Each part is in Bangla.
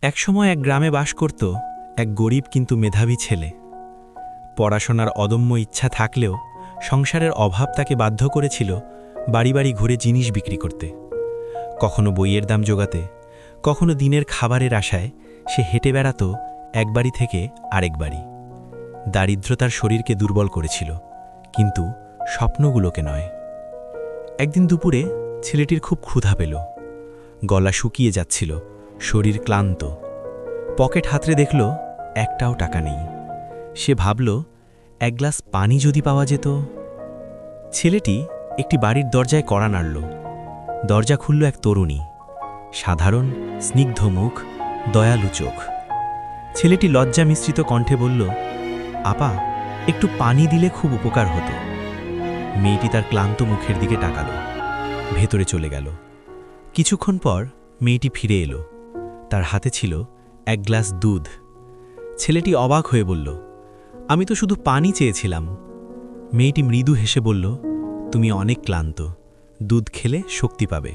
একসময় এক গ্রামে বাস করত এক গরিব কিন্তু মেধাবী ছেলে। পড়াশোনার অদম্য ইচ্ছা থাকলেও সংসারের অভাব তাকে বাধ্য করেছিল বাড়ি বাড়ি ঘুরে জিনিস বিক্রি করতে। কখনো বইয়ের দাম জোগাতে, কখনো দিনের খাবারের আশায় সে হেঁটে বেড়াত এক বাড়ি থেকে আরেক বাড়ি। দারিদ্রতার শরীরকে দুর্বল করেছিল, কিন্তু স্বপ্নগুলোকে নয়। একদিন দুপুরে ছেলেটির খুব ক্ষুধা পেল। গলা শুকিয়ে যাচ্ছিল, শরীর ক্লান্ত। পকেট হাতড়ে দেখল একটাও টাকা নেই। সে ভাবল, এক গ্লাস পানি যদি পাওয়া যেত। ছেলেটি একটি বাড়ির দরজায় কড়া নাড়ল। দরজা খুলল এক তরুণী, সাধারণ, স্নিগ্ধ মুখ, দয়ালু চোখ। ছেলেটি লজ্জা মিশ্রিত কণ্ঠে বলল, আপা, একটু পানি দিলে খুব উপকার হতো। মেয়েটি তার ক্লান্ত মুখের দিকে তাকাল, ভেতরে চলে গেল। কিছুক্ষণ পর মেয়েটি ফিরে এলো। তার হাতে ছিল এক গ্লাস দুধ। ছেলেটি অবাক হয়ে বলল, আমি তো শুধু পানি চেয়েছিলাম। মেয়েটি মৃদু হেসে বলল, তুমি অনেক ক্লান্ত, দুধ খেলে শক্তি পাবে।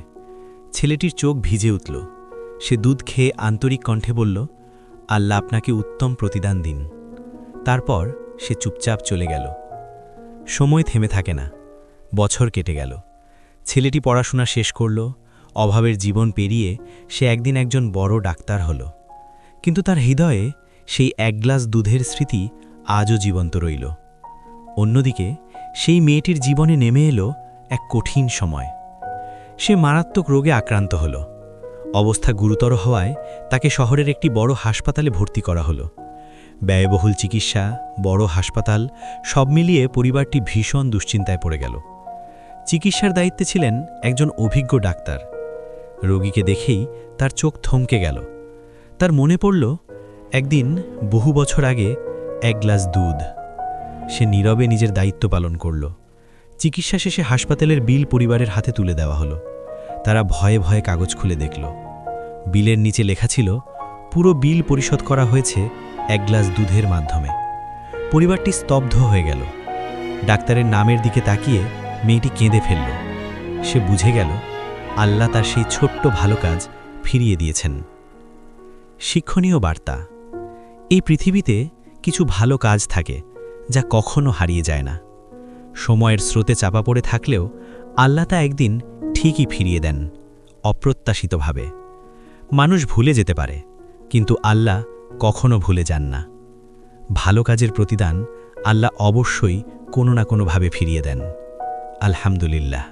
ছেলেটির চোখ ভিজে উঠল। সে দুধ খেয়ে আন্তরিক কণ্ঠে বলল, আল্লাহ আপনাকে উত্তম প্রতিদান দিন। তারপর সে চুপচাপ চলে গেল। সময় থেমে থাকে না। বছর কেটে গেল। ছেলেটি পড়াশোনা শেষ করল। অভাবের জীবন পেরিয়ে সে একদিন একজন বড় ডাক্তার হল। কিন্তু তার হৃদয়ে সেই এক গ্লাস দুধের স্মৃতি আজও জীবন্ত রইল। অন্যদিকে সেই মেয়েটির জীবনে নেমে এলো এক কঠিন সময়। সে মারাত্মক রোগে আক্রান্ত হল। অবস্থা গুরুতর হওয়ায় তাকে শহরের একটি বড় হাসপাতালে ভর্তি করা হলো। ব্যয়বহুল চিকিৎসা, বড় হাসপাতাল, সব মিলিয়ে পরিবারটি ভীষণ দুশ্চিন্তায় পড়ে গেল। চিকিৎসার দায়িত্বে ছিলেন একজন অভিজ্ঞ ডাক্তার। রোগীকে দেখেই তার চোখ থমকে গেল। তার মনে পড়ল একদিন বহু বছর আগে এক গ্লাস দুধ। সে নীরবে নিজের দায়িত্ব পালন করল। চিকিৎসা শেষে হাসপাতালের বিল পরিবারের হাতে তুলে দেওয়া হলো। তারা ভয়ে ভয়ে কাগজ খুলে দেখল। বিলের নিচে লেখা ছিল, পুরো বিল পরিশোধ করা হয়েছে এক গ্লাস দুধের মাধ্যমে। পরিবারটি স্তব্ধ হয়ে গেল। ডাক্তারের নামের দিকে তাকিয়ে মেয়েটি কেঁদে ফেলল। সে বুঝে গেল, আল্লাহ তার সেই ছোট্ট ভালো কাজ ফিরিয়ে দিয়েছেন। শিক্ষণীয় বার্তা: এই পৃথিবীতে কিছু ভালো কাজ থাকে যা কখনো হারিয়ে যায় না। সময়ের স্রোতে চাপা পড়ে থাকলেও আল্লাহ তা একদিন ঠিকই ফিরিয়ে দেন, অপ্রত্যাশিতভাবে। মানুষ ভুলে যেতে পারে, কিন্তু আল্লাহ কখনো ভুলে যান না। ভালো কাজের প্রতিদান আল্লাহ অবশ্যই কোনো না কোনোভাবে ফিরিয়ে দেন। আলহামদুলিল্লাহ।